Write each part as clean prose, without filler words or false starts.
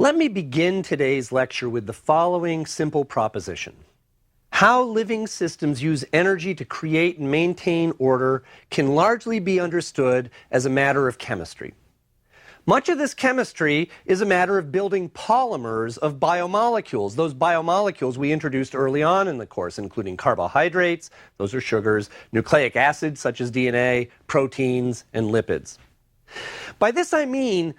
Let me begin today's lecture with the following simple proposition. How living systems use energy to create and maintain order can largely be understood as a matter of chemistry. Much of this chemistry is a matter of building polymers of biomolecules, those biomolecules we introduced early on in the course, including carbohydrates, those are sugars, nucleic acids such as DNA, proteins, and lipids. By this I mean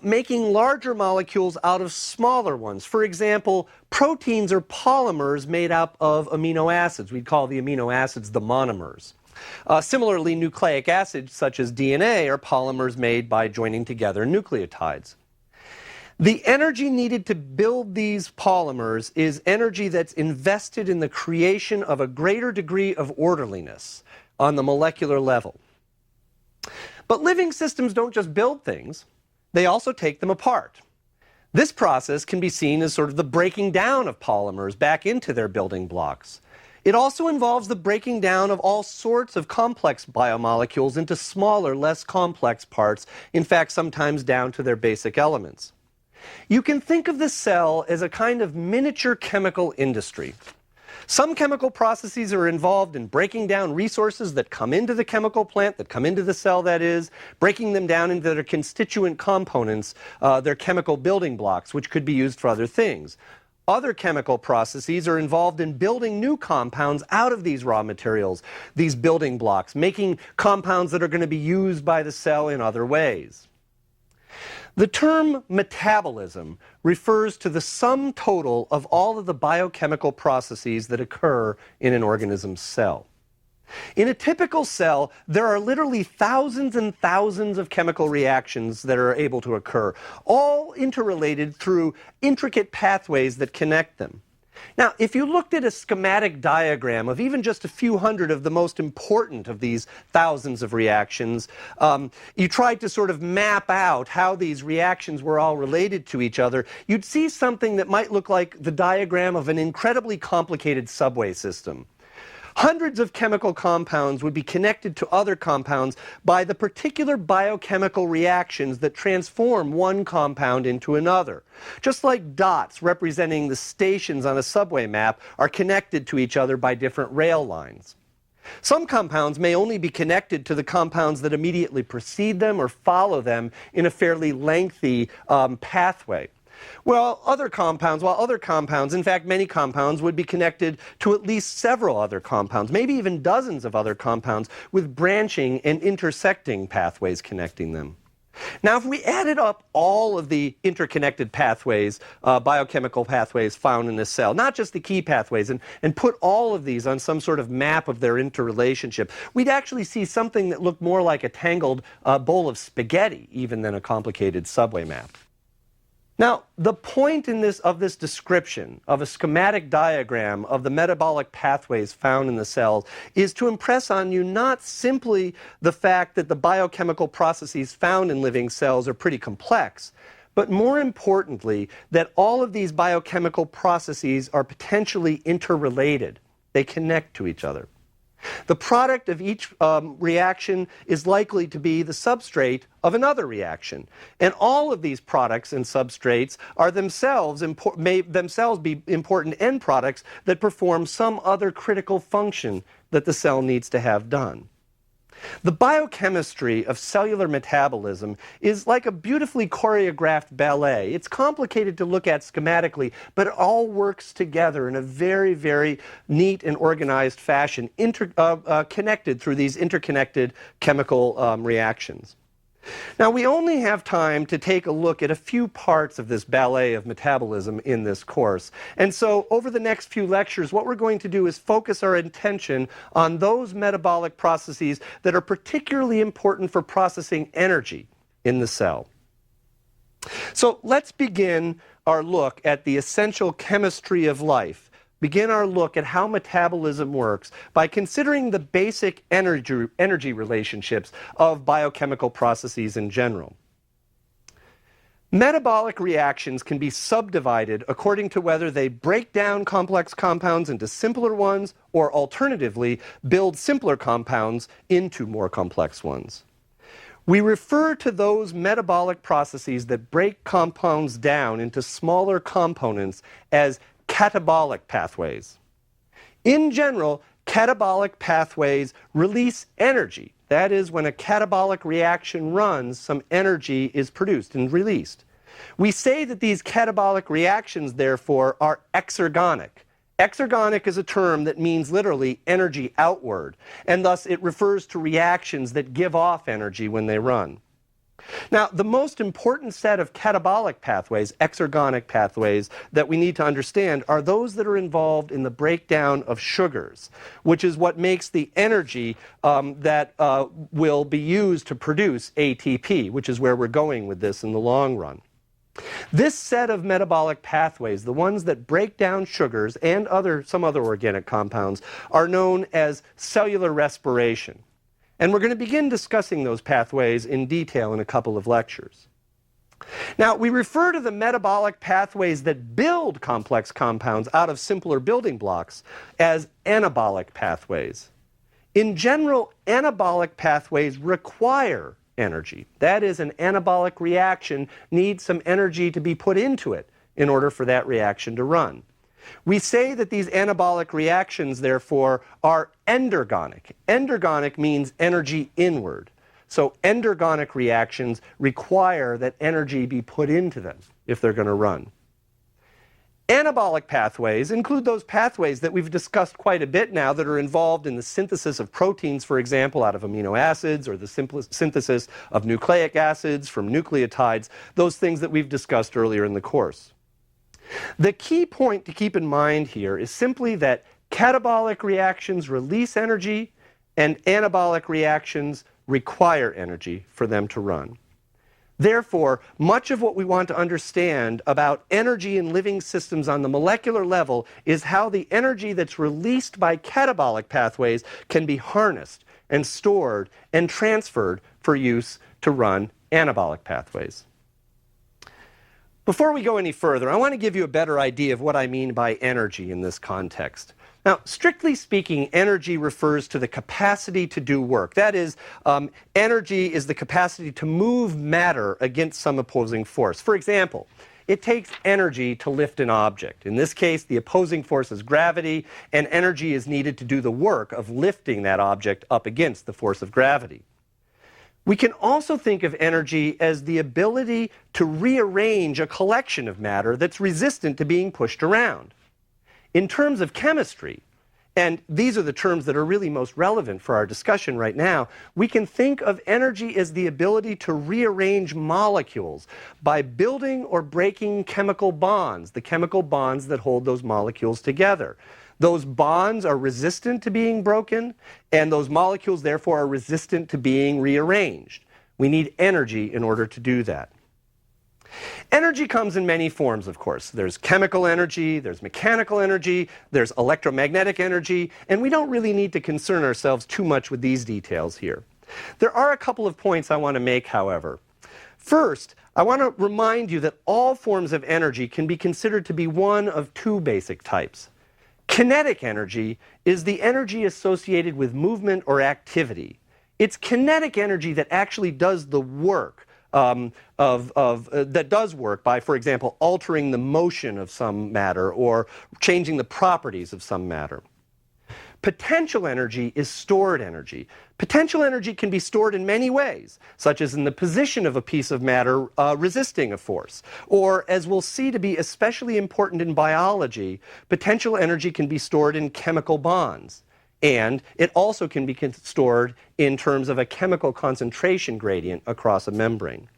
making larger molecules out of smaller ones. For example, proteins are polymers made up of amino acids. We'd call the amino acids the monomers. Similarly, nucleic acids such as DNA are polymers made by joining together nucleotides. The energy needed to build these polymers is energy that's invested in the creation of a greater degree of orderliness on the molecular level. But living systems don't just build things, they also take them apart. This process can be seen as sort of the breaking down of polymers back into their building blocks. It also involves the breaking down of all sorts of complex biomolecules into smaller, less complex parts, in fact, sometimes down to their basic elements. You can think of the cell as a kind of miniature chemical industry. Some chemical processes are involved in breaking down resources that come into the chemical plant, that come into the cell, that is, breaking them down into their constituent components, their chemical building blocks, which could be used for other things. Other chemical processes are involved in building new compounds out of these raw materials, these building blocks, making compounds that are going to be used by the cell in other ways. The term metabolism refers to the sum total of all of the biochemical processes that occur in an organism's cell. In a typical cell, there are literally thousands and thousands of chemical reactions that are able to occur, all interrelated through intricate pathways that connect them. Now, if you looked at a schematic diagram of even just a few hundred of the most important of these thousands of reactions, you tried to sort of map out how these reactions were all related to each other, you'd see something that might look like the diagram of an incredibly complicated subway system. Hundreds of chemical compounds would be connected to other compounds by the particular biochemical reactions that transform one compound into another. Just like dots representing the stations on a subway map are connected to each other by different rail lines. Some compounds may only be connected to the compounds that immediately precede them or follow them in a fairly lengthy pathway. While other compounds, in fact many compounds, would be connected to at least several other compounds, maybe even dozens of other compounds with branching and intersecting pathways connecting them. Now, if we added up all of the interconnected pathways, biochemical pathways found in this cell, not just the key pathways, and put all of these on some sort of map of their interrelationship, we'd actually see something that looked more like a tangled bowl of spaghetti even than a complicated subway map. Now, the point of this description of a schematic diagram of the metabolic pathways found in the cells is to impress on you not simply the fact that the biochemical processes found in living cells are pretty complex, but more importantly, that all of these biochemical processes are potentially interrelated. They connect to each other. The product of each reaction is likely to be the substrate of another reaction. And all of these products and substrates are may themselves be important end products that perform some other critical function that the cell needs to have done. The biochemistry of cellular metabolism is like a beautifully choreographed ballet. It's complicated to look at schematically, but it all works together in a very, very neat and organized fashion, connected through these interconnected chemical reactions. Now, we only have time to take a look at a few parts of this ballet of metabolism in this course. And so, over the next few lectures, what we're going to do is focus our attention on those metabolic processes that are particularly important for processing energy in the cell. So, let's begin our look at the essential chemistry of life. Begin our look at how metabolism works by considering the basic energy relationships of biochemical processes in general. Metabolic reactions can be subdivided according to whether they break down complex compounds into simpler ones or alternatively build simpler compounds into more complex ones. We refer to those metabolic processes that break compounds down into smaller components as catabolic pathways. In general, catabolic pathways release energy. That is, when a catabolic reaction runs, some energy is produced and released. We say that these catabolic reactions, therefore, are exergonic. Exergonic is a term that means literally energy outward, and thus it refers to reactions that give off energy when they run. Now, the most important set of catabolic pathways, exergonic pathways, that we need to understand are those that are involved in the breakdown of sugars, which is what makes the energy that will be used to produce ATP, which is where we're going with this in the long run. This set of metabolic pathways, the ones that break down sugars and some other organic compounds, are known as cellular respiration. And we're going to begin discussing those pathways in detail in a couple of lectures. Now, we refer to the metabolic pathways that build complex compounds out of simpler building blocks as anabolic pathways. In general, anabolic pathways require energy. That is, an anabolic reaction needs some energy to be put into it in order for that reaction to run. We say that these anabolic reactions, therefore, are endergonic. Endergonic means energy inward. So endergonic reactions require that energy be put into them if they're going to run. Anabolic pathways include those pathways that we've discussed quite a bit now that are involved in the synthesis of proteins, for example, out of amino acids, or the synthesis of nucleic acids from nucleotides, those things that we've discussed earlier in the course. The key point to keep in mind here is simply that catabolic reactions release energy and anabolic reactions require energy for them to run. Therefore, much of what we want to understand about energy in living systems on the molecular level is how the energy that's released by catabolic pathways can be harnessed and stored and transferred for use to run anabolic pathways. Before we go any further, I want to give you a better idea of what I mean by energy in this context. Now, strictly speaking, energy refers to the capacity to do work. That is, energy is the capacity to move matter against some opposing force. For example, it takes energy to lift an object. In this case, the opposing force is gravity, and energy is needed to do the work of lifting that object up against the force of gravity. We can also think of energy as the ability to rearrange a collection of matter that's resistant to being pushed around. In terms of chemistry, and these are the terms that are really most relevant for our discussion right now, we can think of energy as the ability to rearrange molecules by building or breaking chemical bonds, the chemical bonds that hold those molecules together. Those bonds are resistant to being broken, and those molecules, therefore, are resistant to being rearranged. We need energy in order to do that. Energy comes in many forms, of course. There's chemical energy, there's mechanical energy, there's electromagnetic energy, and we don't really need to concern ourselves too much with these details here. There are a couple of points I want to make, however. First, I want to remind you that all forms of energy can be considered to be one of two basic types. Kinetic energy is the energy associated with movement or activity. It's kinetic energy that actually does the work that does work by, for example, altering the motion of some matter or changing the properties of some matter. Potential energy is stored energy. Potential energy can be stored in many ways, such as in the position of a piece of matter resisting a force. Or, as we'll see to be especially important in biology, potential energy can be stored in chemical bonds. And it also can be stored in terms of a chemical concentration gradient across a membrane.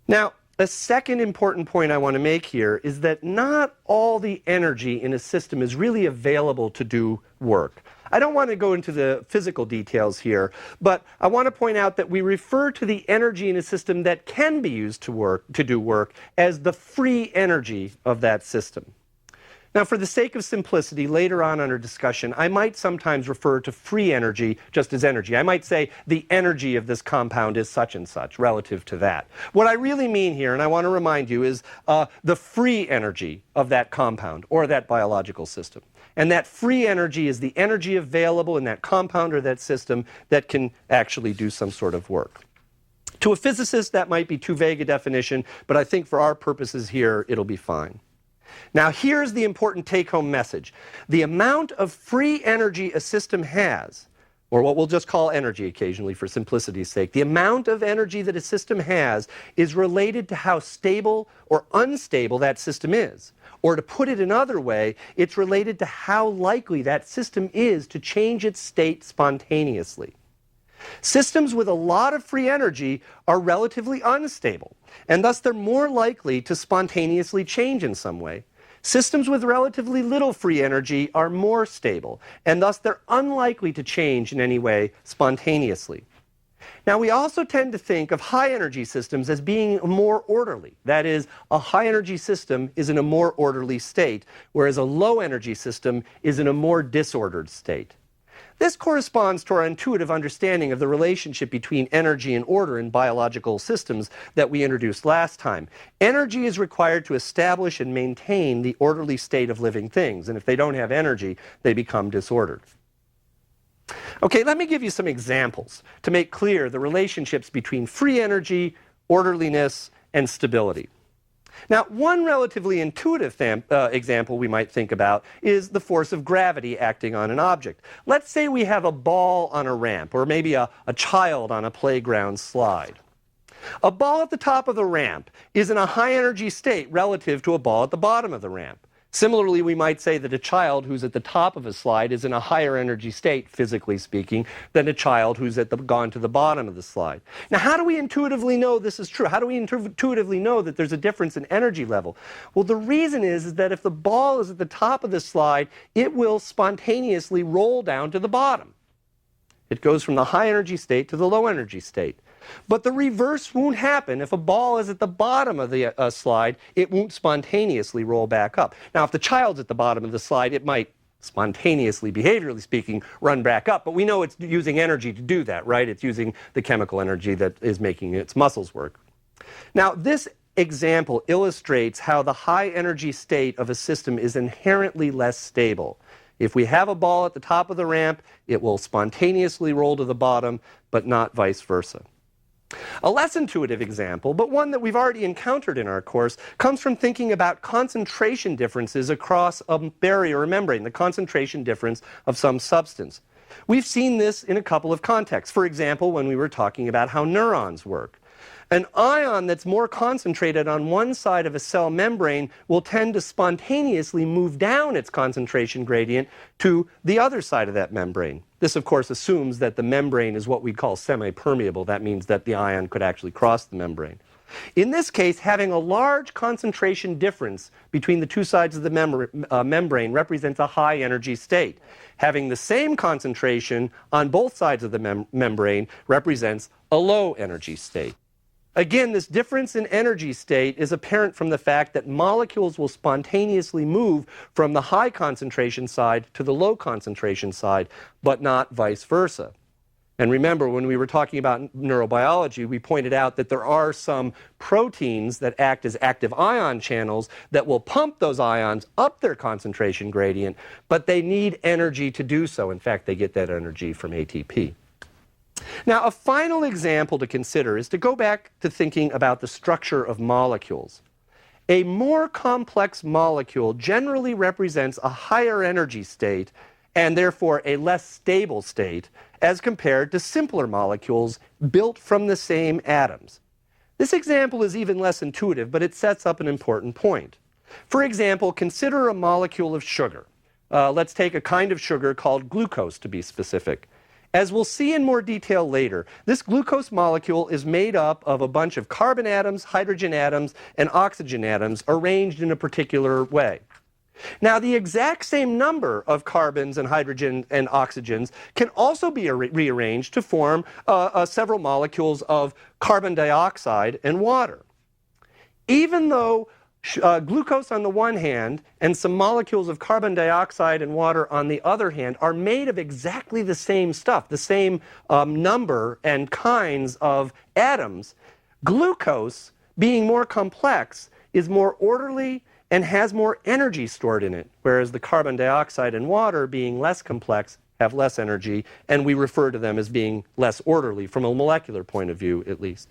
Now, a second important point I want to make here is that not all the energy in a system is really available to do work. I don't want to go into the physical details here, but I want to point out that we refer to the energy in a system that can be used to do work as the free energy of that system. Now, for the sake of simplicity, later on in our discussion, I might sometimes refer to free energy just as energy. I might say the energy of this compound is such and such relative to that. What I really mean here, and I want to remind you, is the free energy of that compound or that biological system. And that free energy is the energy available in that compound or that system that can actually do some sort of work. To a physicist, that might be too vague a definition, but I think for our purposes here, it'll be fine. Now, here's the important take-home message. The amount of free energy a system has, or what we'll just call energy occasionally for simplicity's sake, the amount of energy that a system has is related to how stable or unstable that system is. Or to put it another way, it's related to how likely that system is to change its state spontaneously. Systems with a lot of free energy are relatively unstable, and thus they're more likely to spontaneously change in some way. Systems with relatively little free energy are more stable, and thus they're unlikely to change in any way spontaneously. Now, we also tend to think of high-energy systems as being more orderly. That is, a high-energy system is in a more orderly state, whereas a low-energy system is in a more disordered state. This corresponds to our intuitive understanding of the relationship between energy and order in biological systems that we introduced last time. Energy is required to establish and maintain the orderly state of living things, and if they don't have energy, they become disordered. Okay, let me give you some examples to make clear the relationships between free energy, orderliness, and stability. Now, one relatively intuitive example we might think about is the force of gravity acting on an object. Let's say we have a ball on a ramp, or maybe a child on a playground slide. A ball at the top of the ramp is in a high-energy state relative to a ball at the bottom of the ramp. Similarly, we might say that a child who's at the top of a slide is in a higher energy state, physically speaking, than a child who's gone to the bottom of the slide. Now, how do we intuitively know this is true? How do we intuitively know that there's a difference in energy level? Well, the reason is that if the ball is at the top of the slide, it will spontaneously roll down to the bottom. It goes from the high energy state to the low energy state. But the reverse won't happen. If a ball is at the bottom of the slide, it won't spontaneously roll back up. Now, if the child's at the bottom of the slide, it might spontaneously, behaviorally speaking, run back up. But we know it's using energy to do that, right? It's using the chemical energy that is making its muscles work. Now, this example illustrates how the high energy state of a system is inherently less stable. If we have a ball at the top of the ramp, it will spontaneously roll to the bottom, but not vice versa. A less intuitive example, but one that we've already encountered in our course, comes from thinking about concentration differences across a barrier or membrane, the concentration difference of some substance. We've seen this in a couple of contexts. For example, when we were talking about how neurons work. An ion that's more concentrated on one side of a cell membrane will tend to spontaneously move down its concentration gradient to the other side of that membrane. This, of course, assumes that the membrane is what we call semi-permeable. That means that the ion could actually cross the membrane. In this case, having a large concentration difference between the two sides of the membrane represents a high energy state. Having the same concentration on both sides of the membrane represents a low energy state. Again, this difference in energy state is apparent from the fact that molecules will spontaneously move from the high concentration side to the low concentration side, but not vice versa. And remember, when we were talking about neurobiology, we pointed out that there are some proteins that act as active ion channels that will pump those ions up their concentration gradient, but they need energy to do so. In fact, they get that energy from ATP. Now, a final example to consider is to go back to thinking about the structure of molecules. A more complex molecule generally represents a higher energy state and therefore a less stable state as compared to simpler molecules built from the same atoms. This example is even less intuitive, but it sets up an important point. For example, consider a molecule of sugar. Let's take a kind of sugar called glucose to be specific. As we'll see in more detail later, this glucose molecule is made up of a bunch of carbon atoms, hydrogen atoms, and oxygen atoms arranged in a particular way. Now, the exact same number of carbons and hydrogen and oxygens can also be rearranged to form several molecules of carbon dioxide and water. Even though glucose on the one hand and some molecules of carbon dioxide and water on the other hand are made of exactly the same stuff, the same number and kinds of atoms, glucose, being more complex, is more orderly and has more energy stored in it, whereas the carbon dioxide and water, being less complex, have less energy, and we refer to them as being less orderly from a molecular point of view, at least.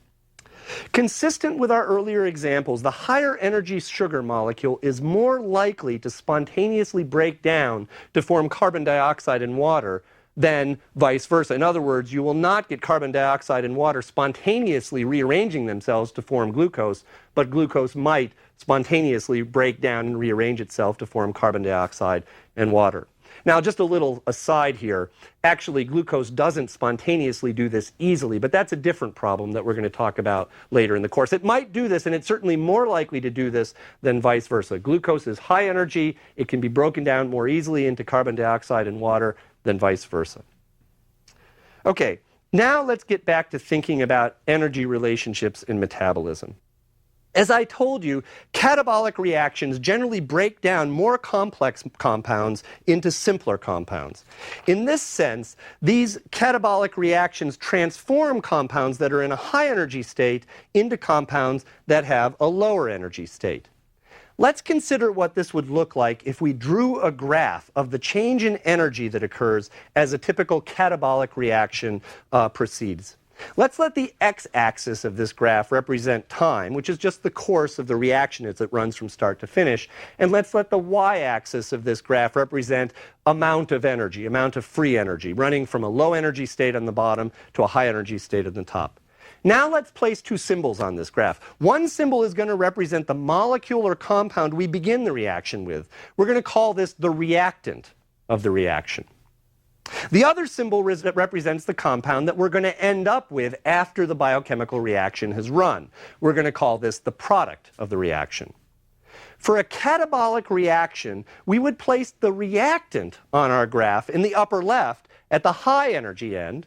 Consistent with our earlier examples, the higher energy sugar molecule is more likely to spontaneously break down to form carbon dioxide and water than vice versa. In other words, you will not get carbon dioxide and water spontaneously rearranging themselves to form glucose, but glucose might spontaneously break down and rearrange itself to form carbon dioxide and water. Now, just a little aside here. Actually, glucose doesn't spontaneously do this easily, but that's a different problem that we're going to talk about later in the course. It might do this, and it's certainly more likely to do this than vice versa. Glucose is high energy. It can be broken down more easily into carbon dioxide and water than vice versa. Okay, now let's get back to thinking about energy relationships in metabolism. As I told you, catabolic reactions generally break down more complex compounds into simpler compounds. In this sense, these catabolic reactions transform compounds that are in a high energy state into compounds that have a lower energy state. Let's consider what this would look like if we drew a graph of the change in energy that occurs as a typical catabolic reaction proceeds. Let's let the x-axis of this graph represent time, which is just the course of the reaction as it runs from start to finish. And let's let the y-axis of this graph represent amount of energy, amount of free energy, running from a low energy state on the bottom to a high energy state at the top. Now let's place two symbols on this graph. One symbol is going to represent the molecule or compound we begin the reaction with. We're going to call this the reactant of the reaction. The other symbol represents the compound that we're going to end up with after the biochemical reaction has run. We're going to call this the product of the reaction. For a catabolic reaction, we would place the reactant on our graph in the upper left at the high energy end,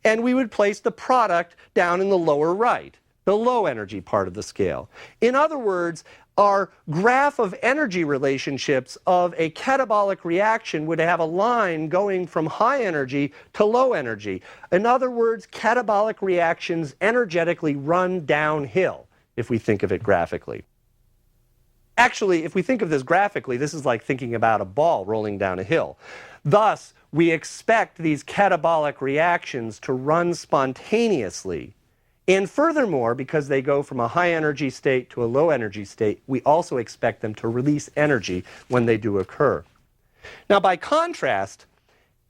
and we would place the product down in the lower right, the low energy part of the scale. In other words, our graph of energy relationships of a catabolic reaction would have a line going from high energy to low energy. In other words, catabolic reactions energetically run downhill, if we think of it graphically. Actually, if we think of this graphically, this is like thinking about a ball rolling down a hill. Thus, we expect these catabolic reactions to run spontaneously. And furthermore, because they go from a high energy state to a low energy state, we also expect them to release energy when they do occur. Now, by contrast,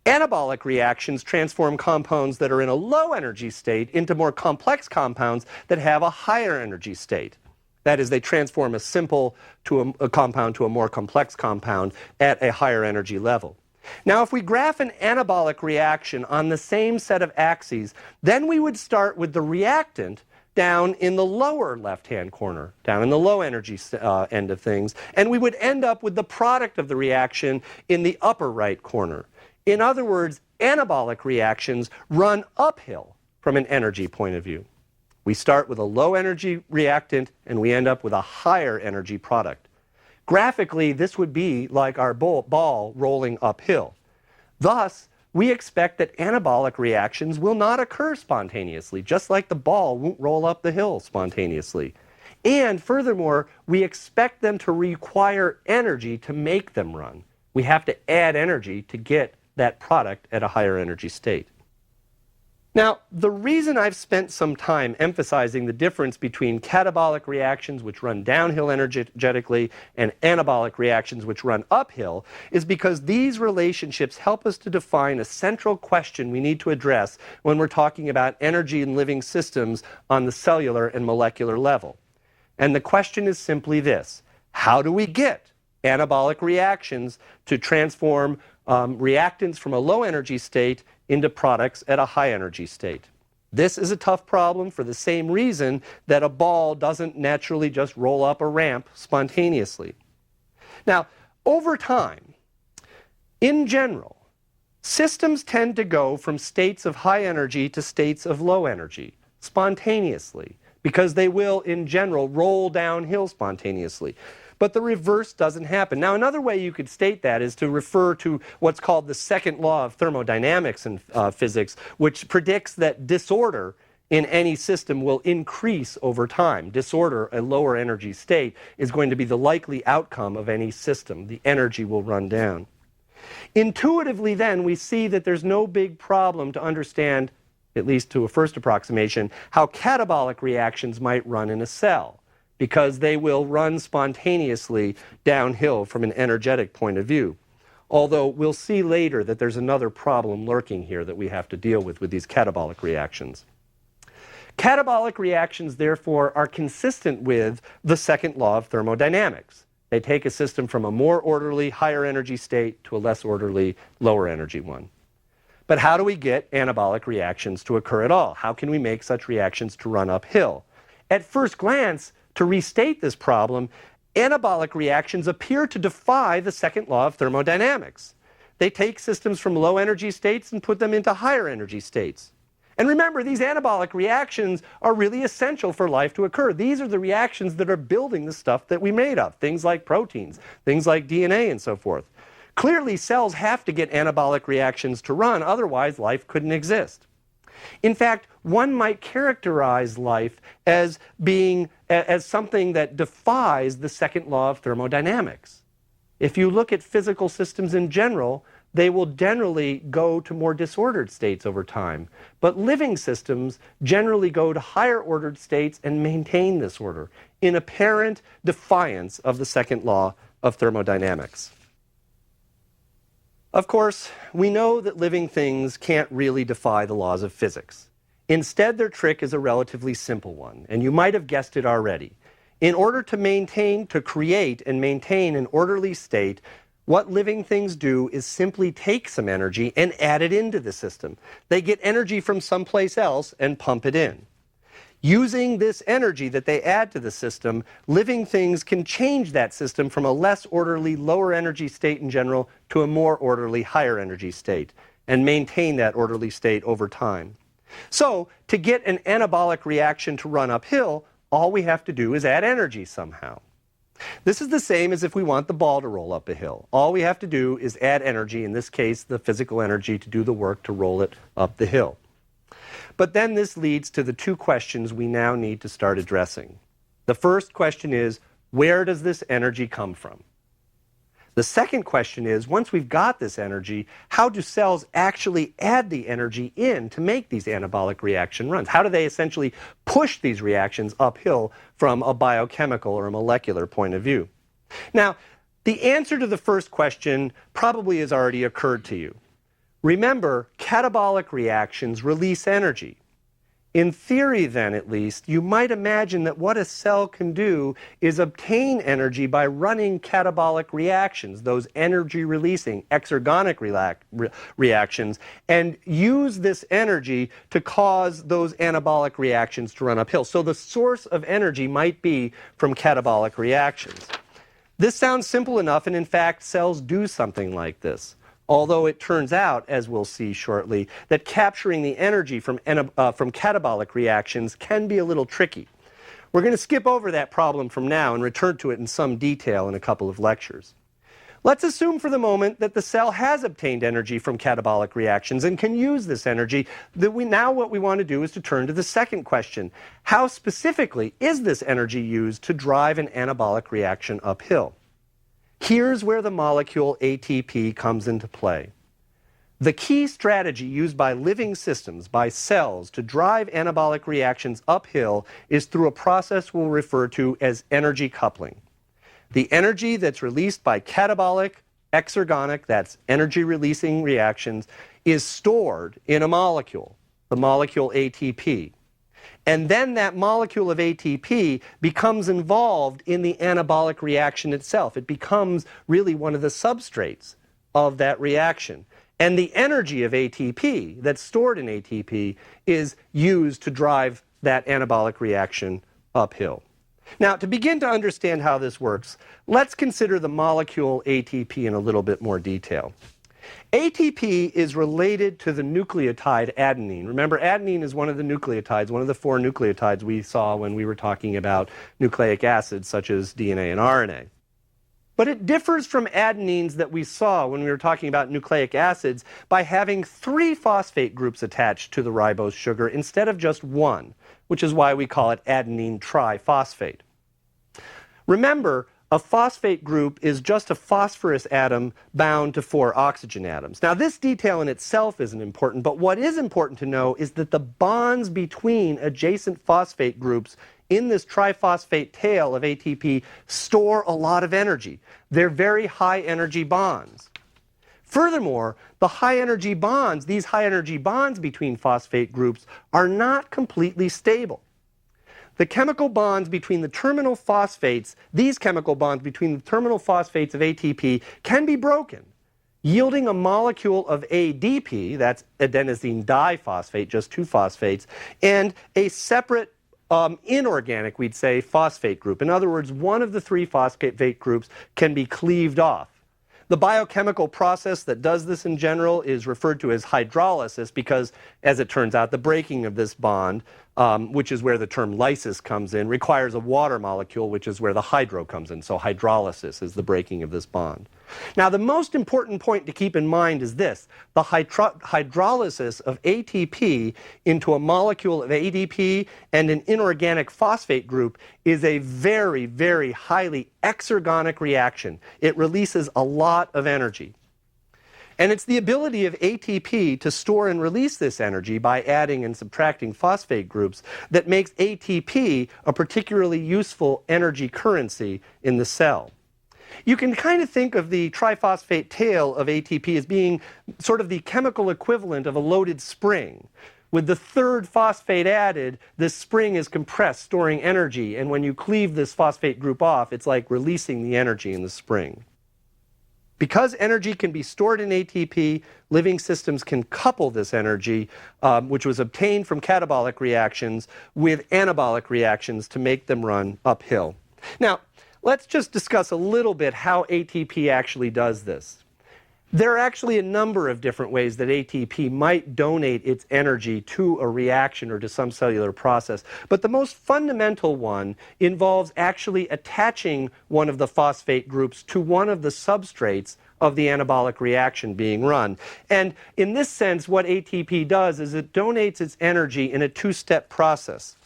anabolic reactions transform compounds that are in a low energy state into more complex compounds that have a higher energy state. That is, they transform a simple compound to a more complex compound at a higher energy level. Now, if we graph an anabolic reaction on the same set of axes, then we would start with the reactant down in the lower left-hand corner, down in the low energy end of things, and we would end up with the product of the reaction in the upper right corner. In other words, anabolic reactions run uphill from an energy point of view. We start with a low energy reactant, and we end up with a higher energy product. Graphically, this would be like our ball rolling uphill. Thus, we expect that anabolic reactions will not occur spontaneously, just like the ball won't roll up the hill spontaneously. And furthermore, we expect them to require energy to make them run. We have to add energy to get that product at a higher energy state. Now, the reason I've spent some time emphasizing the difference between catabolic reactions, which run downhill energetically, and anabolic reactions, which run uphill, is because these relationships help us to define a central question we need to address when we're talking about energy in living systems on the cellular and molecular level. And the question is simply this: how do we get anabolic reactions to transform reactants from a low energy state into products at a high energy state? This is a tough problem for the same reason that a ball doesn't naturally just roll up a ramp spontaneously. Now, over time, in general, systems tend to go from states of high energy to states of low energy spontaneously, because they will, in general, roll downhill spontaneously. But the reverse doesn't happen. Now, another way you could state that is to refer to what's called the second law of thermodynamics in physics, which predicts that disorder in any system will increase over time. Disorder, a lower energy state, is going to be the likely outcome of any system. The energy will run down. Intuitively, then, we see that there's no big problem to understand, at least to a first approximation, how catabolic reactions might run in a cell, because they will run spontaneously downhill from an energetic point of view. Although we'll see later that there's another problem lurking here that we have to deal with these catabolic reactions. Catabolic reactions, therefore, are consistent with the second law of thermodynamics. They take a system from a more orderly, higher energy state to a less orderly, lower energy one. But how do we get anabolic reactions to occur at all? How can we make such reactions to run uphill? At first glance, to restate this problem, anabolic reactions appear to defy the second law of thermodynamics. They take systems from low energy states and put them into higher energy states. And remember, these anabolic reactions are really essential for life to occur. These are the reactions that are building the stuff that we made of, things like proteins, things like DNA and so forth. Clearly, cells have to get anabolic reactions to run, otherwise life couldn't exist. In fact, one might characterize life as something that defies the second law of thermodynamics. If you look at physical systems in general, they will generally go to more disordered states over time. But living systems generally go to higher ordered states and maintain this order, in apparent defiance of the second law of thermodynamics. Of course, we know that living things can't really defy the laws of physics. Instead, their trick is a relatively simple one, and you might have guessed it already. In order to create and maintain an orderly state, what living things do is simply take some energy and add it into the system. They get energy from someplace else and pump it in. Using this energy that they add to the system, living things can change that system from a less orderly, lower energy state in general to a more orderly, higher energy state, and maintain that orderly state over time. So, to get an anabolic reaction to run uphill, all we have to do is add energy somehow. This is the same as if we want the ball to roll up a hill. All we have to do is add energy, in this case the physical energy, to do the work to roll it up the hill. But then this leads to the two questions we now need to start addressing. The first question is, where does this energy come from? The second question is, once we've got this energy, how do cells actually add the energy in to make these anabolic reaction runs? How do they essentially push these reactions uphill from a biochemical or a molecular point of view? Now, the answer to the first question probably has already occurred to you. Remember, catabolic reactions release energy. In theory, then, at least, you might imagine that what a cell can do is obtain energy by running catabolic reactions, those energy-releasing exergonic reactions, and use this energy to cause those anabolic reactions to run uphill. So the source of energy might be from catabolic reactions. This sounds simple enough, and in fact, cells do something like this. Although it turns out, as we'll see shortly, that capturing the energy from catabolic reactions can be a little tricky. We're going to skip over that problem from now and return to it in some detail in a couple of lectures. Let's assume for the moment that the cell has obtained energy from catabolic reactions and can use this energy. Now what we want to do is to turn to the second question. How specifically is this energy used to drive an anabolic reaction uphill? Here's where the molecule ATP comes into play. The key strategy used by living systems, by cells, to drive anabolic reactions uphill is through a process we'll refer to as energy coupling. The energy that's released by catabolic, exergonic, that's energy-releasing reactions, is stored in a molecule, the molecule ATP. And then that molecule of ATP becomes involved in the anabolic reaction itself. It becomes really one of the substrates of that reaction. And the energy of ATP that's stored in ATP is used to drive that anabolic reaction uphill. Now, to begin to understand how this works, let's consider the molecule ATP in a little bit more detail. ATP is related to the nucleotide adenine. Remember, adenine is one of the nucleotides, one of the 4 nucleotides we saw when we were talking about nucleic acids such as DNA and RNA. But it differs from adenines that we saw when we were talking about nucleic acids by having 3 phosphate groups attached to the ribose sugar instead of just 1, which is why we call it adenine triphosphate. Remember, a phosphate group is just a phosphorus atom bound to 4 oxygen atoms. Now, this detail in itself isn't important, but what is important to know is that the bonds between adjacent phosphate groups in this triphosphate tail of ATP store a lot of energy. They're very high energy bonds. Furthermore, the high energy bonds, these high energy bonds between phosphate groups, are not completely stable. The chemical bonds between the terminal phosphates, these chemical bonds between the terminal phosphates of ATP can be broken, yielding a molecule of ADP, that's adenosine diphosphate, just 2 phosphates, and a separate inorganic, we'd say, phosphate group. In other words, one of the 3 phosphate groups can be cleaved off. The biochemical process that does this in general is referred to as hydrolysis because, as it turns out, the breaking of this bond, which is where the term lysis comes in, requires a water molecule, which is where the hydro comes in. So hydrolysis is the breaking of this bond. Now, the most important point to keep in mind is this. The hydrolysis of ATP into a molecule of ADP and an inorganic phosphate group is a very, very highly exergonic reaction. It releases a lot of energy. And it's the ability of ATP to store and release this energy by adding and subtracting phosphate groups that makes ATP a particularly useful energy currency in the cell. You can kind of think of the triphosphate tail of ATP as being sort of the chemical equivalent of a loaded spring. With the 3rd phosphate added, this spring is compressed, storing energy, and when you cleave this phosphate group off, it's like releasing the energy in the spring. Because energy can be stored in ATP, living systems can couple this energy, which was obtained from catabolic reactions, with anabolic reactions to make them run uphill. Now, let's just discuss a little bit how ATP actually does this. There are actually a number of different ways that ATP might donate its energy to a reaction or to some cellular process, but the most fundamental one involves actually attaching one of the phosphate groups to one of the substrates of the anabolic reaction being run. And in this sense, what ATP does is it donates its energy in a 2-step process.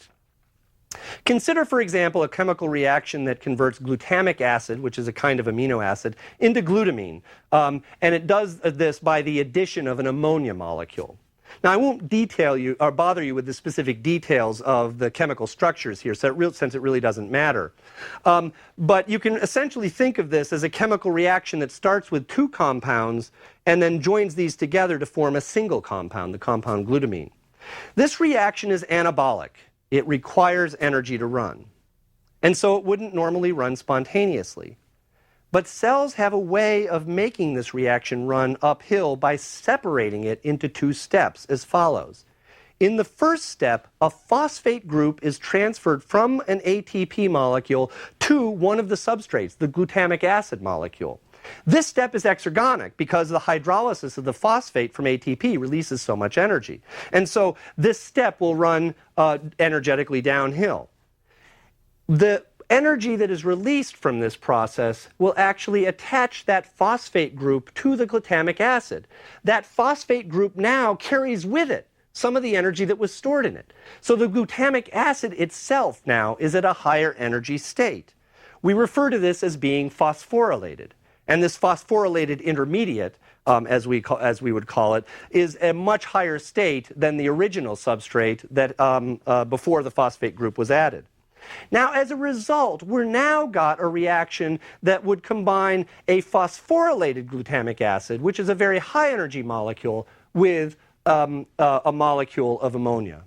Consider, for example, a chemical reaction that converts glutamic acid, which is a kind of amino acid, into glutamine. And it does this by the addition of an ammonia molecule. Now, I won't detail you or bother you with the specific details of the chemical structures here, since it really doesn't matter. But you can essentially think of this as a chemical reaction that starts with 2 compounds and then joins these together to form a single compound, the compound glutamine. This reaction is anabolic. It requires energy to run. And so it wouldn't normally run spontaneously. But cells have a way of making this reaction run uphill by separating it into 2 steps as follows. In the first step, a phosphate group is transferred from an ATP molecule to one of the substrates, the glutamic acid molecule. This step is exergonic because the hydrolysis of the phosphate from ATP releases so much energy. And so this step will run energetically downhill. The energy that is released from this process will actually attach that phosphate group to the glutamic acid. That phosphate group now carries with it some of the energy that was stored in it. So the glutamic acid itself now is at a higher energy state. We refer to this as being phosphorylated. And this phosphorylated intermediate, as we would call it, is a much higher state than the original substrate that before the phosphate group was added. Now, as a result, we're now got a reaction that would combine a phosphorylated glutamic acid, which is a very high energy molecule, with a molecule of ammonia.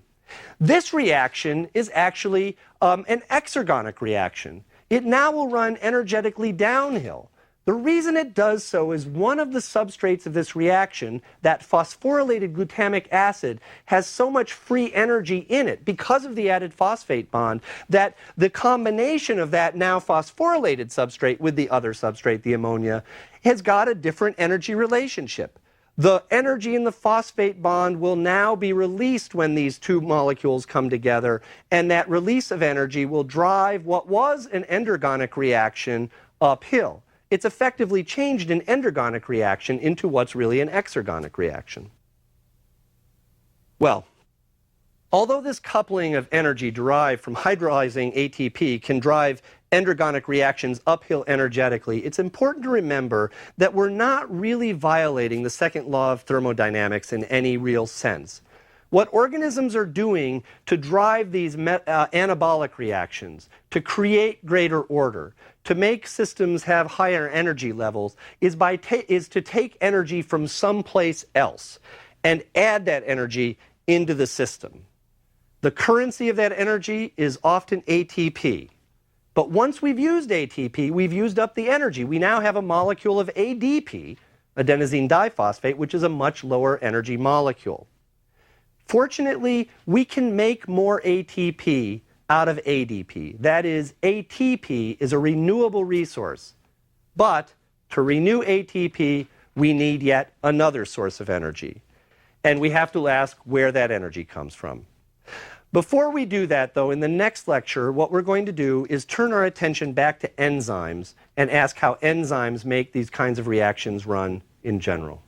This reaction is actually an exergonic reaction. It now will run energetically downhill. The reason it does so is one of the substrates of this reaction, that phosphorylated glutamic acid, has so much free energy in it because of the added phosphate bond that the combination of that now phosphorylated substrate with the other substrate, the ammonia, has got a different energy relationship. The energy in the phosphate bond will now be released when these 2 molecules come together, and that release of energy will drive what was an endergonic reaction uphill. it's effectively changed an endergonic reaction into what's really an exergonic reaction. Well, although this coupling of energy derived from hydrolyzing ATP can drive endergonic reactions uphill energetically, it's important to remember that we're not really violating the second law of thermodynamics in any real sense. What organisms are doing to drive these anabolic reactions, to create greater order, to make systems have higher energy levels, is to take energy from someplace else and add that energy into the system. The currency of that energy is often ATP. But once we've used ATP, we've used up the energy. We now have a molecule of ADP, adenosine diphosphate, which is a much lower energy molecule. Fortunately, we can make more ATP out of ADP. That is, ATP is a renewable resource. But to renew ATP, we need yet another source of energy. And we have to ask where that energy comes from. Before we do that, though, in the next lecture, what we're going to do is turn our attention back to enzymes and ask how enzymes make these kinds of reactions run in general.